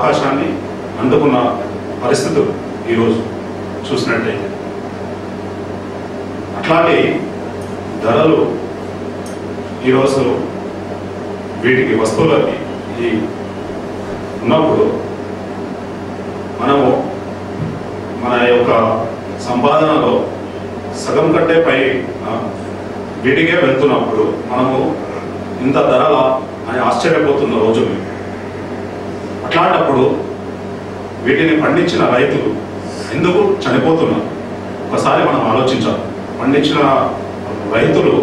ఆకాశాన్ని అందుకున్న పరిస్థితులు ఈరోజు చూసినట్టయితే అట్లాంటి ధరలు ఈరోజు వీటికి వస్తువులకి ఈ ఉన్నప్పుడు మనము మన యొక్క సంపాదనలో సగం కంటే పై వీటికే వెళ్తున్నప్పుడు మనము ఇంత ధరలా అని ఆశ్చర్యపోతున్న రోజులు. అట్లాంటప్పుడు వీటిని పండించిన రైతులు ఎందుకు చనిపోతున్నారు ఒకసారి మనం ఆలోచించాలి. పండించిన రైతులు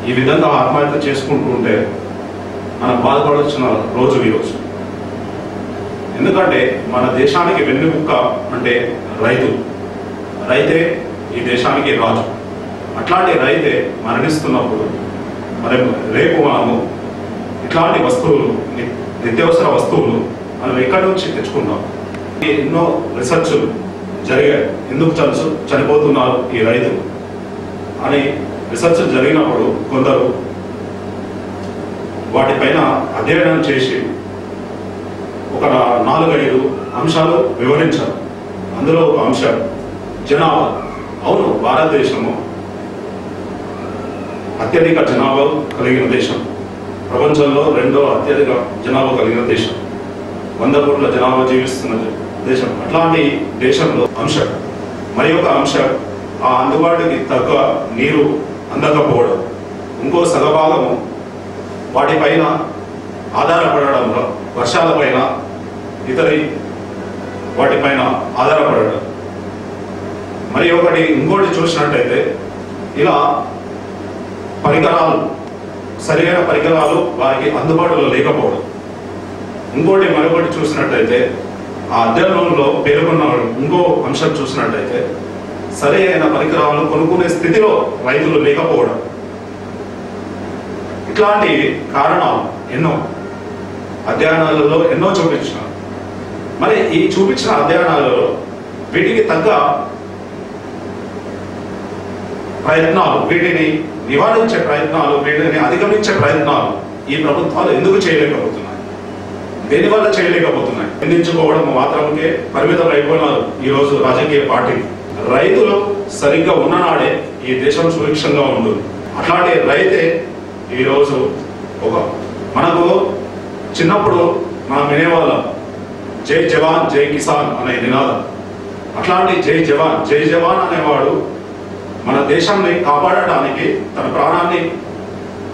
ఈ విధంగా ఆత్మహత్య చేసుకుంటూ ఉంటే మనం బాధపడాల్సిన రోజు ఈరోజు. ఎందుకంటే మన దేశానికి వెన్నెముక్క అంటే రైతే ఈ దేశానికి రాజు. అట్లాంటి రైతే మరణిస్తున్నప్పుడు మరి రేపు మనము ఇట్లాంటి వస్తువులు నిత్యావసర వస్తువులు మనం ఎక్కడి నుంచి తెచ్చుకుంటాం? ఎన్నో రీసెర్చ్లు జరిగాయి, ఎందుకు చనిపోతున్నారు ఈ రైతులు అని రీసెర్చ్ జరిగినప్పుడు కొందరు వాటిపైన అధ్యయనం చేసి ఒక 4-5 అంశాలు వివరించారు. అందులో ఒక అంశం జనాభా. అవును, భారతదేశము అత్యధిక జనాభా కలిగిన దేశం, ప్రపంచంలో 2వ అత్యధిక జనాభా కలిగిన దేశం, 100 కోట్ల జనాభా జీవిస్తున్న దేశం. అట్లాంటి దేశంలో అంశం మరి ఒక అంశం ఆ అందుబాటుకి తగ్గ నీరు అందకపోవడం. ఇంకో సగభాగము వాటిపైన ఆధారపడడంలో వర్షాలపైన ఇతరి వాటిపైన ఆధారపడడం. మరి ఇంకోటి చూసినట్టయితే ఇలా సరైన పరికరాలు వారికి అందుబాటులో లేకపోవడం. మరొకటి చూసినట్టయితే ఆ అధ్యయనంలో పేర్కొన్న ఇంకో అంశం చూసినట్టయితే సరైన పరికరాలు కొనుక్కునే స్థితిలో రైతులు లేకపోవడం. ఇట్లాంటి కారణాలు ఎన్నో అధ్యయనాలలో ఎన్నో చూపించినారు. మరి ఈ చూపించిన అధ్యయనాలలో వీటికి తగ్గ ప్రయత్నాలు, వీటిని నివారించే ప్రయత్నాలు, వీటిని అధిగమించే ప్రయత్నాలు ఈ ప్రభుత్వాలు ఎందుకు చేయలేకపోతున్నాయి? దేనివల్ల చేయలేకపోతున్నాయి? నిందించుకోవడం మాత్రమే పరిమితం అయిపోయినారు ఈరోజు రాజకీయ పార్టీలు. రైతులు సరిగ్గా ఉన్ననాడే ఈ దేశం సురక్షంగా ఉంటుంది. అట్లాంటి రైతే ఈరోజు మనకు చిన్నప్పుడు మనం వినేవాళ్ళం జై జవాన్ జై కిసాన్ అనే నినాదం. అట్లాంటి జై జవాన్ అనేవాడు మన దేశాన్ని కాపాడటానికి తన ప్రాణాన్ని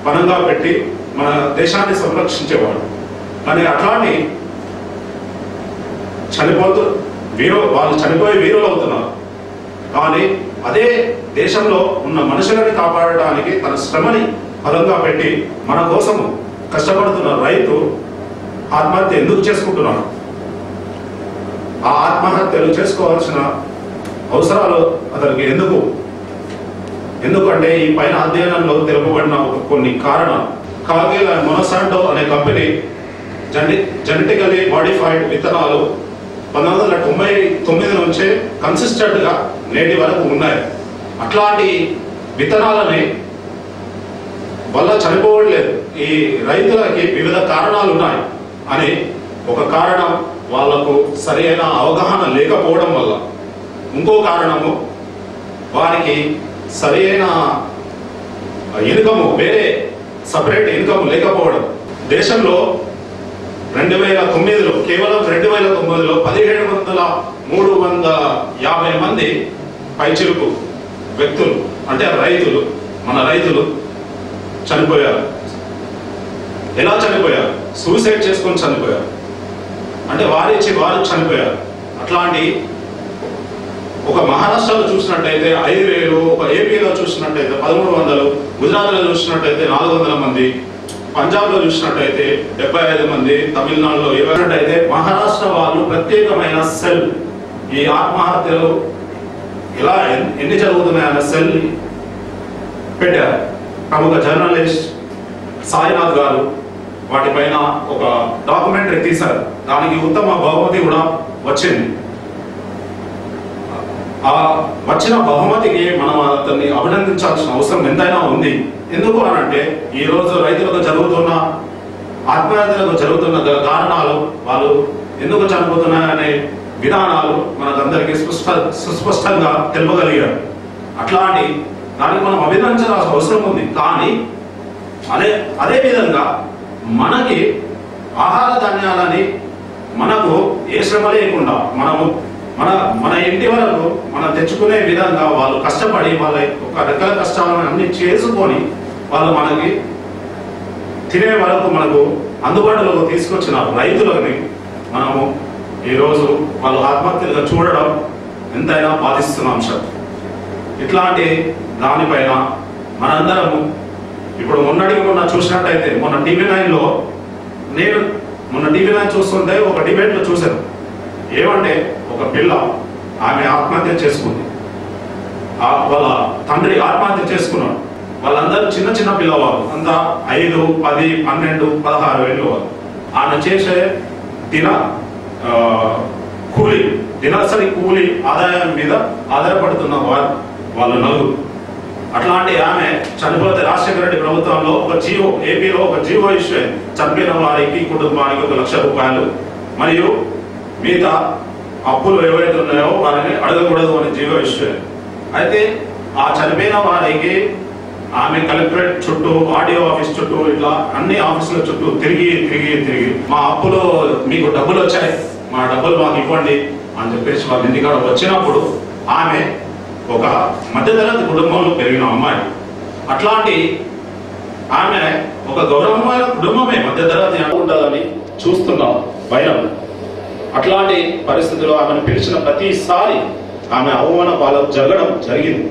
పణంగా పెట్టి మన దేశాన్ని సంరక్షించేవాడు. కానీ అట్లాంటి వాళ్ళు చనిపోయే వీరులు అవుతున్నారు. కానీ అదే దేశంలో ఉన్న మనుషులని కాపాడటానికి తన శ్రమని బలంగా పెట్టి మన కోసము కష్టపడుతున్న రైతు ఆత్మహత్య ఎందుకు చేసుకుంటున్నాడు? ఆ ఆత్మహత్యలు చేసుకోవాల్సిన అవసరాలు అతనికి ఎందుకంటే ఈ పైన అధ్యయనంలో తెలుపబడిన కొన్ని కారణాలు. కార్గిల్ అండ్ మొనసాంటో అనే కంపెనీ జెనెటికలీ మాడిఫైడ్ విత్తనాలు 1999 నుంచే కన్సిస్టెంట్ గా నేటి వరకు ఉన్నాయి. అట్లాంటి విత్తనాలని వల్ల చనిపోవట్లేదు. ఈ రైతులకి వివిధ కారణాలు ఉన్నాయి అని ఒక కారణం వాళ్లకు సరైన అవగాహన లేకపోవడం వల్ల, ఇంకో కారణము వారికి సరైన ఇన్కమ్, వేరే సపరేట్ ఇన్కమ్ లేకపోవడం. దేశంలో 2009లో కేవలం 2009లో 1750 మంది పైచిలుకు వ్యక్తులు అంటే మన రైతులు చనిపోయారు. ఎలా చనిపోయారు? సూసైడ్ చేసుకొని చనిపోయారు. అంటే వారు చనిపోయారు. అట్లాంటి ఒక మహారాష్ట్రలో చూసినట్టయితే 5000, ఒక ఏపీలో చూసినట్టయితే 1300, గుజరాత్లో చూసినట్టయితే 400 మంది, పంజాబ్లో చూసినట్టయితే 75 మంది, తమిళనాడులో 20. మహారాష్ట్ర వాళ్ళు ప్రత్యేకమైన సెల్, ఈ ఆత్మహత్యలు ఇలా ఎన్ని జరుగుతున్నాయన్న సెల్ పెట్టారు. ప్రముఖ జర్నలిస్ట్ సాయినాథ్ గారు వాటిపైన ఒక డాక్యుమెంటరీ తీశారు. దానికి ఉత్తమ బహుమతి కూడా వచ్చింది. ఆ వచ్చిన బహుమతికి మనం అతన్ని అభినందించాల్సిన అవసరం ఎంతైనా ఉంది. ఎందుకు అనంటే ఈరోజు రైతులకు జరుగుతున్న ఆత్మహత్యలకు జరుగుతున్న కారణాలు వాళ్ళు ఎందుకు చనిపోతున్నాయనే విధానాలు మనకందరికీ సుస్పష్టంగా తెలుపగలిగారు. అట్లాంటి దానికి మనం అభినందించాల్సిన అవసరం ఉంది. కానీ అదే విధంగా మనకి ఆహార ధాన్యాలని మనకు ఏ శ్రమ లేకుండా మన ఇంటి వరకు మనం తెచ్చుకునే విధంగా వాళ్ళు కష్టపడి వాళ్ళ ఒక రకాల కష్టాలను అన్ని చేసుకొని వాళ్ళు మనకి తినే వరకు మనకు అందుబాటులోకి తీసుకొచ్చిన రైతులని మనము ఈరోజు వాళ్ళు ఆత్మహత్యలుగా చూడడం ఎంతైనా బాధిస్తున్న అంశం. ఇట్లాంటి దానిపైన మనందరము ఇప్పుడు మొన్న చూసినట్టయితే మొన్న TV9లో చూస్తుంటే ఒక డిబేట్లో చూశాను. ఏమంటే ఒక పిల్ల ఆమె ఆత్మహత్య చేసుకుంది, వాళ్ళ తండ్రి ఆత్మహత్య చేసుకున్నాడు. వాళ్ళందరూ చిన్న చిన్న పిల్లవాళ్ళు, అంతా 5, 10, 12, 16 ఏళ్ళు వాళ్ళు. ఆమె చేసే దినసరి కూలి ఆదాయం మీద ఆధారపడుతున్న వాళ్ళు నలుగురు. అట్లాంటి ఆమె చనిపోతే రాజశేఖర రెడ్డి ప్రభుత్వంలో ఏపీలో ఒక జీవో ఇష్యూ అయింది. చనిపోయిన వారికి కుటుంబానికి 1 లక్ష రూపాయలు మరియు మిగతా అప్పులు ఎవరైతే ఉన్నాయో వారిని అడగకూడదు అని జీవో ఇష్యూ అయింది. అయితే ఆ చనిపోయిన వారికి ఆమె కలెక్టరేట్ చుట్టూ, ఆర్డీఓ ఆఫీస్ చుట్టూ, ఇట్లా అన్ని ఆఫీసుల చుట్టూ తిరిగి మా అప్పులు మీకు డబ్బులు వచ్చాయి, మా డబ్బులు మాకు ఇవ్వండి అని చెప్పేసి వాళ్ళ ఇంటికాడ వచ్చినప్పుడు ఆమె ఒక మధ్యతరగతి కుటుంబంలో పెరిగిన అమ్మాయి. అట్లాంటి ఆమె ఒక గౌరవమైన కుటుంబమే మధ్యతరగతి ఉంటుందని చూస్తున్నాం బయట. అట్లాంటి పరిస్థితుల్లో ఆమెను పిలిచిన ప్రతిసారి ఆమె అవమాన పాలకు జరిగింది.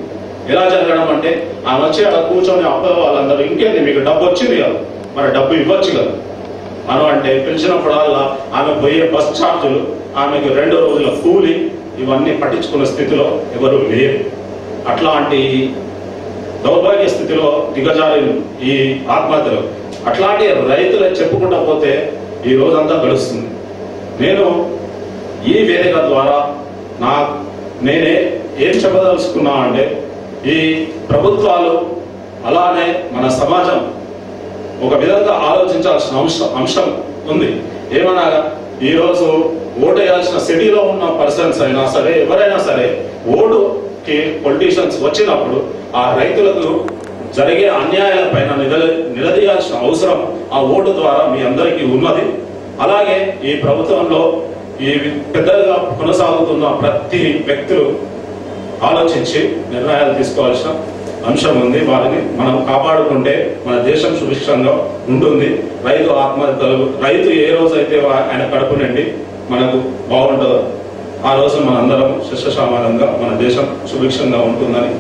ఎలా జరగడం అంటే ఆమె వచ్చి అలా కూర్చొని వాళ్ళందరూ ఇంకేంది మీకు డబ్బు వచ్చింది కదా, మరి డబ్బు ఇవ్వచ్చు కదా అంటే పిలిచినప్పుడల్లా ఆమె పోయే బస్ ఛార్జీలు, ఆమెకు 2 రోజుల కూలి ఇవన్నీ పట్టించుకున్న స్థితిలో ఎవరు లేరు. అట్లాంటి దౌర్భాగ్య స్థితిలో దిగజారి ఈ ఆత్మహత్యలు. అట్లాంటి రైతులు చెప్పుకుంటా పోతే ఈ రోజంతా గడుస్తుంది. నేను ఈ వేదిక ద్వారా నేనే ఏం చెప్పదలుచుకున్నా అంటే, ఈ ప్రభుత్వాలు అలానే మన సమాజం ఒక విధంగా ఆలోచించాల్సిన అంశం ఉంది. ఏమనగా ఈరోజు ఓటు వేయాల్సిన సిటీలో ఉన్న పర్సన్స్ అయినా సరే, ఎవరైనా సరే, ఓటుకి పొలిటీషియన్స్ వచ్చినప్పుడు ఆ రైతులకు జరిగే అన్యాయాలపైన నిలదీయాల్సిన అవసరం ఆ ఓటు ద్వారా మీ అందరికీ ఉన్నది. అలాగే ఈ ప్రభుత్వంలో ఈ పెద్దగా కొనసాగుతున్న ప్రతి వ్యక్తులు ఆలోచించి నిర్ణయాలు తీసుకోవాల్సిన అంశం ఉంది. వారిని మనం కాపాడుకుంటే మన దేశం సుభిక్షంగా ఉంటుంది. రైతు ఏ రోజైతే ఆయన కడుపు నిండి మనకు బాగుంటుందో ఆ రోజు మనందరం శస్యశ్యామలంగా మన దేశం సుభిక్షంగా ఉంటుందని